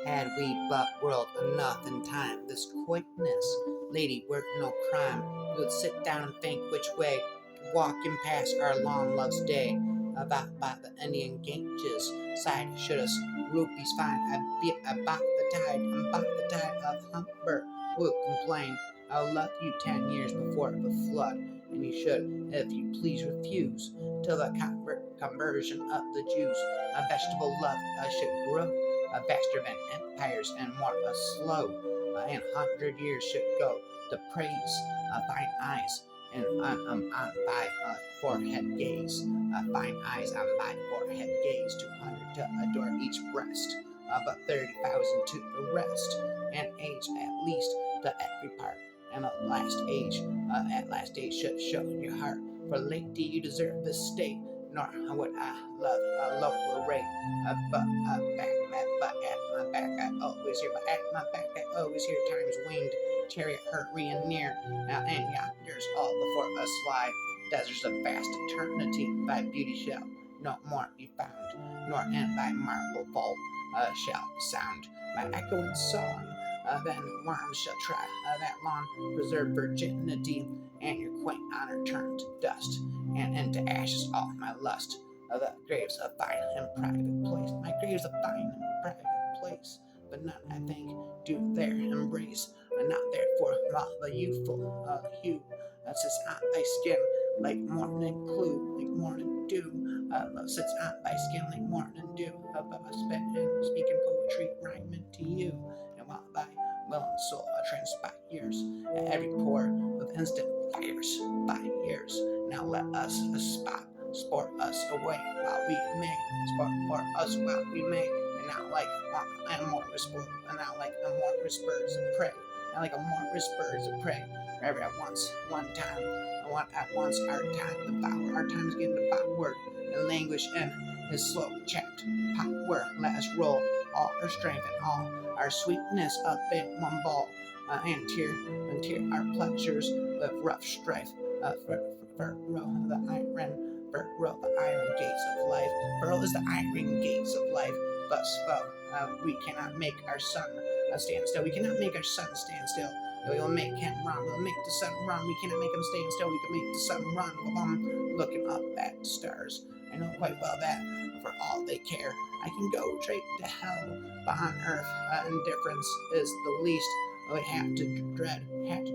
Had we but whirled enough in time, this quickness, lady, were no crime. We would sit down and think which way to walk in past our long love's day. About by the Indian Ganges side, should us rupees find about the tide, about the tide of Humber would complain. I'll love you 10 years before the flood, and you should, if you please, refuse till the conversion of the Jews. A vegetable love should grow faster than empires and more slow. And 100 years should go to praise fine eyes and on thy forehead gaze. Fine eyes on thy forehead gaze. 200 to adore each breast, but 30,000 to the rest. And age at least to every part. And at last age should show your heart. For lady, you deserve this state nor would I love a lower rate. But at my back I always hear, but at my back I always hear time's winged chariot hurrying near. Now and yonders all before us lie, deserts of vast eternity. Thy beauty shall no more be found, nor in thy marble vault shall sound my echoing song. Then worms shall try that long preserved virginity, and your quaint honor turn to dust, and into ashes all my lust. The graves of thine in private place, my graves of thine in private place, but none I think do there embrace, and not therefore the youthful hue sits on thy skin like morning clue, like morning dew. Sits on thy skin like morning dew. Spit and speaking poetry, rhyming to you, and while thy will and soul transpires at every pore with instant fires by years. Now let us sport us away while we may, sport for us while we may, and not like amorous birds, and not like amorous birds of prey, not like amorous birds of prey. Forever at once, one time, and one at once our time devour, our time is getting devoured, and languish in his slow chapped power. Let us roll all our strength and all our sweetness up in one ball, and tear our pleasures with rough strife. Furrow the iron gates of life. Furrow is the iron gates of life. Thus, we cannot make our sun stand still. We cannot make our sun stand still. We will make him run. We'll make the sun run. We cannot make him stand still. We can make the sun run. Looking up at the stars. I know quite well that for all they care, I can go straight to hell. But on earth, indifference is the least we have to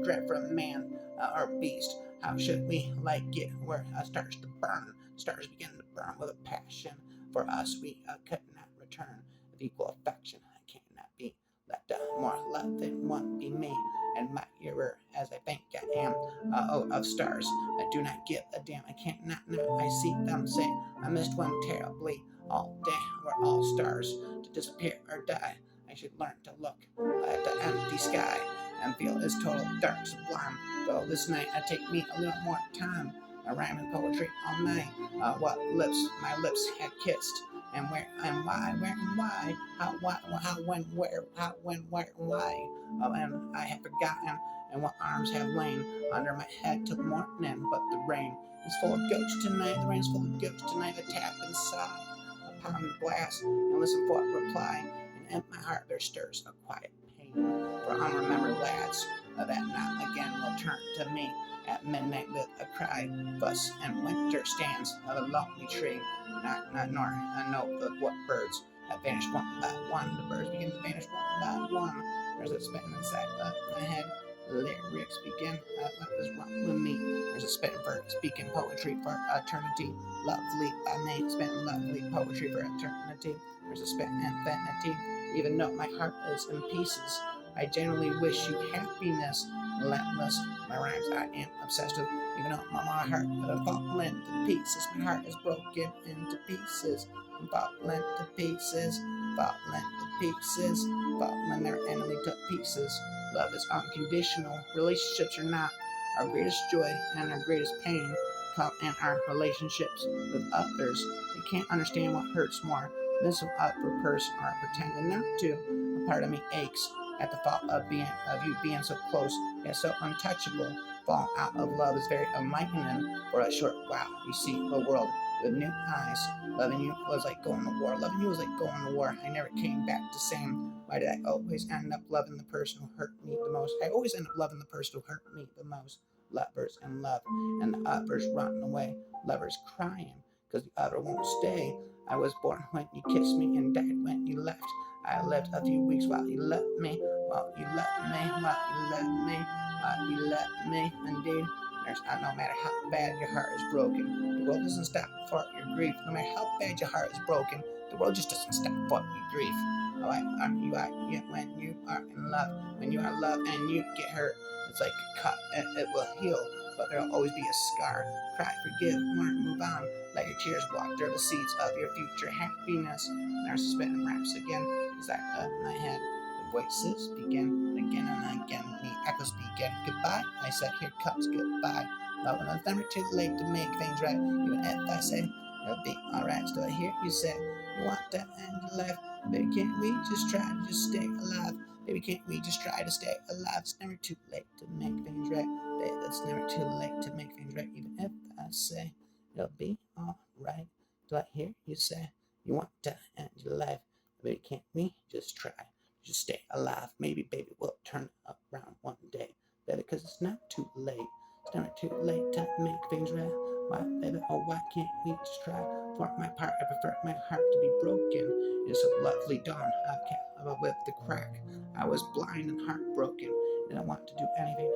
dread from man or beast. How should we like it where stars to burn? Stars begin to burn with a passion. For us, we could not return with equal affection. I cannot be let more love than one be me, and mightier as I think I am. Of stars, I do not give a damn. I can't not now. I see them say I missed one terribly. All day we're all stars to disappear or die. I should learn to look at the empty sky and feel its total dark sublime. Though this night I take me a little more time. I rhyme in poetry all night. What lips my lips had kissed, and where and why, where and why, how, what, how, when, where, how, when, where, and why. And I have forgotten, and what arms have lain under my head till morning. But the rain is full of ghosts tonight. The rain's full of ghosts tonight. I tap inside upon the glass and listen for a reply. And in my heart there stirs a quiet pain for unremembered lads that not again will turn to me at midnight with a cry. Thus in winter stands a lonely tree, nor a note of what birds have vanished one by one. The birds begin to vanish one by one. There's a spin inside of my head. Lyrics begin. What is wrong with me? There's a spin for speaking poetry for eternity. Lovely by me, spin lovely poetry for eternity. There's a spin infinity. Even though my heart is in pieces, I generally wish you happiness. Relentless, my rhymes I am obsessed with. Even though my heart is falling to pieces, my heart is broken into pieces. I'm falling to pieces, falling to pieces, falling their enemy to pieces. Love is unconditional. Relationships are not. Our greatest joy and our greatest pain come in our relationships with others. We can't understand what hurts more. This upper person or pretending not to. A part of me aches at the thought of you being so close, yet so untouchable. Falling out of love is very enlightening for a short while. You see the world with new eyes. Loving you was like going to war. Loving you was like going to war. I never came back the same. Why did I always end up loving the person who hurt me the most? I always end up loving the person who hurt me the most. Lovers in love, and the others running away. Lovers crying, because the other won't stay. I was born when you kissed me and died when you left. I lived a few weeks while you left me, while you left me, while you left me, while you left me. Indeed, no matter how bad your heart is broken, the world doesn't stop for your grief. No matter how bad your heart is broken, the world just doesn't stop for your grief. Oh, aren't you out when you are in love? When you are in love and you get hurt, it's like a cut and it will heal, but there'll always be a scar. Cry, forgive, learn, move on. Let your tears water the seeds of your future happiness. There's spinning raps again inside of my head. The voices begin again and again. The echoes begin. Goodbye, I said, here comes goodbye. But when it's never too late to make things right, even if I say it'll be alright, still I hear you say you want to end your life. Baby, can't we just try to just stay alive? Baby, can't we just try to stay alive? It's never too late to make things right. Baby, it's never too late to make things right. Even if I say it'll be alright, do I hear you say you want to end your life? Baby, can't we just try to just stay alive? Maybe, baby, we'll turn around one day. Baby, because it's not too late. It's never too late to make things right. Why, baby, oh, why can't we just try? For my part, I prefer my heart to be broken. It's a lovely dawn. I can't with the crack. I was blind and heartbroken, and I wanted to do anything.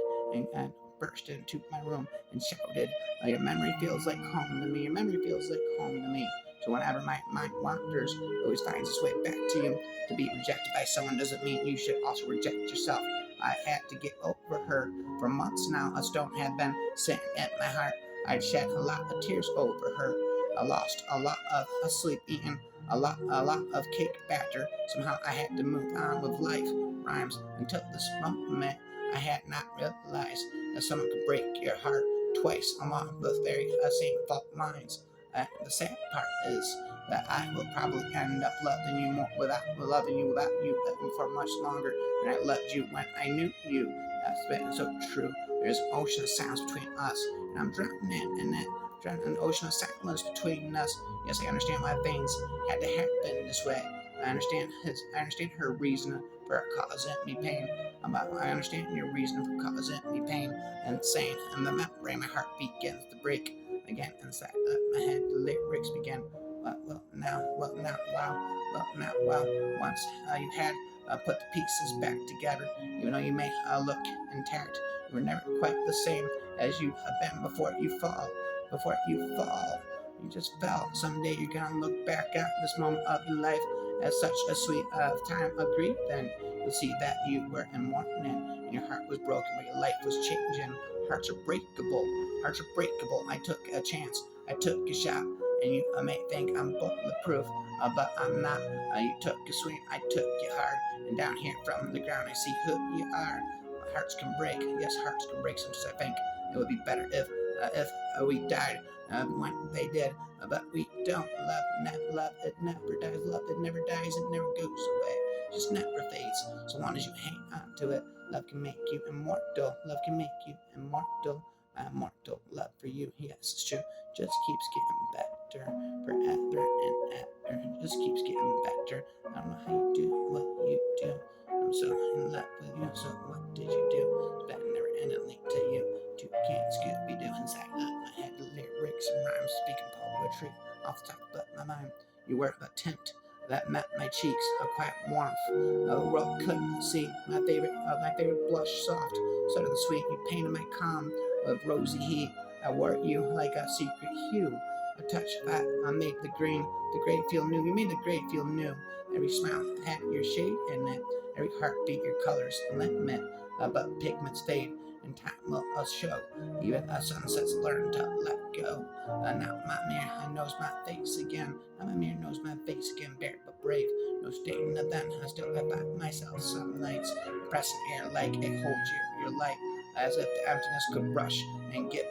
And burst into my room and shouted, your memory feels like home to me. Your memory feels like home to me. So whenever my mind wanders, it always finds its way back to you. To be rejected by someone doesn't mean you should also reject yourself. I had to get over her. For months now, a stone had been sitting at my heart. I'd shed a lot of tears over her. I lost a lot of sleep eating, a lot of cake batter. Somehow I had to move on with life. Rhymes until this moment. I had not realized that someone could break your heart twice along the very same fault lines. The sad part is that I will probably end up loving you more without you for much longer than I loved you when I knew you. That's been so true. There's an ocean of silence between us, and I'm drowning in it. Drowning in an ocean of silence between us. Yes, I understand why things had to happen this way. I understand her reason for causing me pain. I understand your reason for causing me pain. Insane, and the memory, my heart begins to break again inside of my head. The lyrics begin. Well, now, wow. Once you had put the pieces back together, even though you may look intact, you were never quite the same as you have been before you fall. Before you fall, you just fell. Someday you're gonna look back at this moment of your life as such a sweet time of grief. Then you'll see that you were in mourning and your heart was broken, but your life was changing. Hearts are breakable. Hearts are breakable. I took a chance. I took a shot. And you may think I'm bulletproof, but I'm not. You took a swing. I took you hard. And down here from the ground, I see who you are. Hearts can break. Yes, hearts can break. Sometimes I think it would be better if we died when they did. But we don't. Love, it never dies. Love, it never dies. It never goes away. It just never fades. So long as you hang on to it, love can make you immortal. Love can make you immortal. Immortal love for you. Yes, it's true. Just keeps getting better forever and ever. It just keeps getting better. I don't know how you do what you do. I'm so in love with you. So what did you do? It's been never ending link to you. Two cats could be doing inside of my head. Lyrics and rhymes, speaking poetry off the top of my mind. You were a tint that met my cheeks, a quiet warmth. The world couldn't see my favorite blush, soft, subtle and sweet. You painted my calm with rosy heat. I wore you like a secret hue. A touch that made the gray feel new. You made the gray feel new. Every smile had your shade in it. Every heartbeat, your colors limit. But pigments fade, and time will show. Even sunsets learn to let go. Now my mirror knows my face again. Now my mirror knows my face again. Bare but brave. No stain of then. I still got by myself some nights. Pressing air like it holds your light. As if the emptiness could rush and get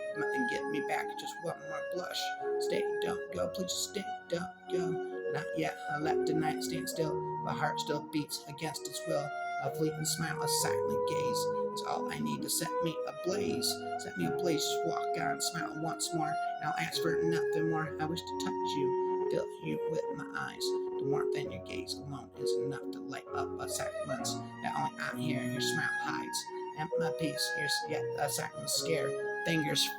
me back. Just one more blush. Stay, don't go, please just stay, don't go. Not yet, I let the night stand still. My heart still beats against its will. A fleeting smile, a silent gaze is all I need to set me ablaze. Set me ablaze, just walk on, smile once more, and I'll ask for nothing more. I wish to touch you, fill you with my eyes. The warmth in your gaze alone is enough to light up a silence that only I hear. Your smile hides, and my peace here's yet a silent scare. Fingers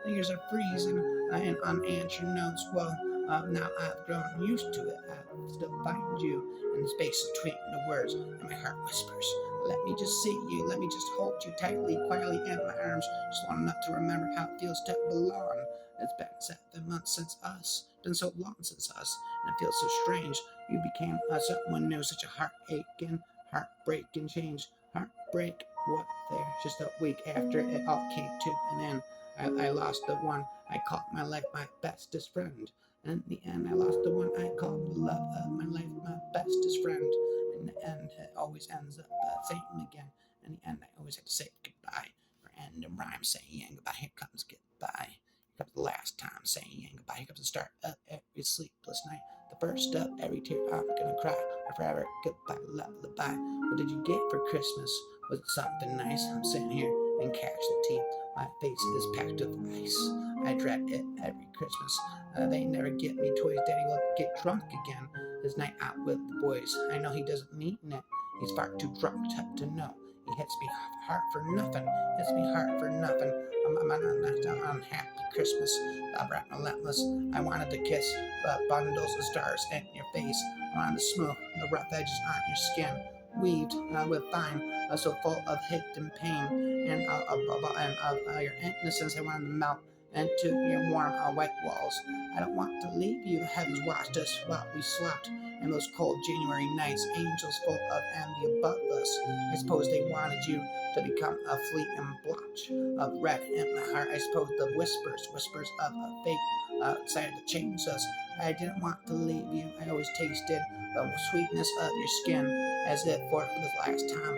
fingers are freezing, and unanswered notes. Well, now I've grown used to it. I still find you in the space between the words, and my heart whispers, let me just see you, let me just hold you tightly, quietly in my arms, just long enough to remember how it feels to belong. It's been 7 months since us, been so long since us, and it feels so strange. You became someone new, such a heartbreaking change. Heartbreak, what there? Just a week after it all came to an end, I lost the one I called my life, my bestest friend. And in the end, I lost the one I called the love of my life, my bestest friend. In the end, it always ends up the same again. In the end, I always have to say goodbye. Or end in rhyme, saying goodbye. Here comes goodbye. Here comes the last time saying goodbye. Here comes the start of every sleepless night. The first of every tear I'm gonna cry. Forever goodbye, lullaby. What did you get for Christmas? Was it something nice? I'm sitting here in casualty. My face is packed with ice. I dread it every Christmas. They never get me toys. Daddy will get drunk again. His night out with the boys. I know he doesn't mean it. He's far too drunk to know. He hits me hard for nothing. Hits me hard for nothing. I'm an unhappy Christmas. Relentless. I wanted to kiss bundles of stars in your face. I wanted to smooth the rough edges on your skin. Weaved with fine, so full of hidden pain and of your innocence. I wanted to melt into your warm white walls. I don't want to leave you. The heavens watched us while we slept. In those cold January nights, angels full of envy above us. I suppose they wanted you to become a fleeting blotch of red in my heart. I suppose the whispers of fate decided to change us. I didn't want to leave you. I always tasted the sweetness of your skin, as if for the last time,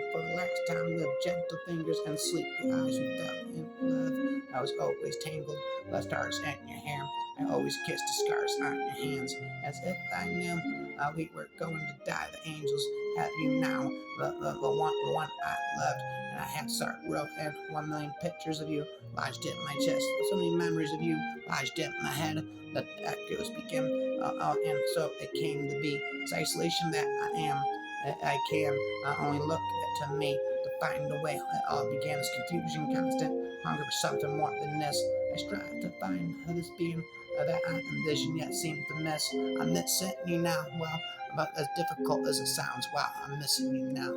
with gentle fingers and sleepy eyes we fell in love. I was always tangled with stars in your hair. I always kissed the scars on your hands, as if I knew we were going to die. The angels have you now, the one I loved. And I have sorrow and 1,000,000 pictures of you lodged in my chest. So many memories of you lodged in my head. The echoes begin, and so it came to be. It's isolation that I am. I can only look to me to find a way. It all began as confusion, constant hunger for something more than this. I strive to find this being that I envision yet seem to miss. I'm missing you now. Well, about as difficult as it sounds. Wow, I'm missing you now.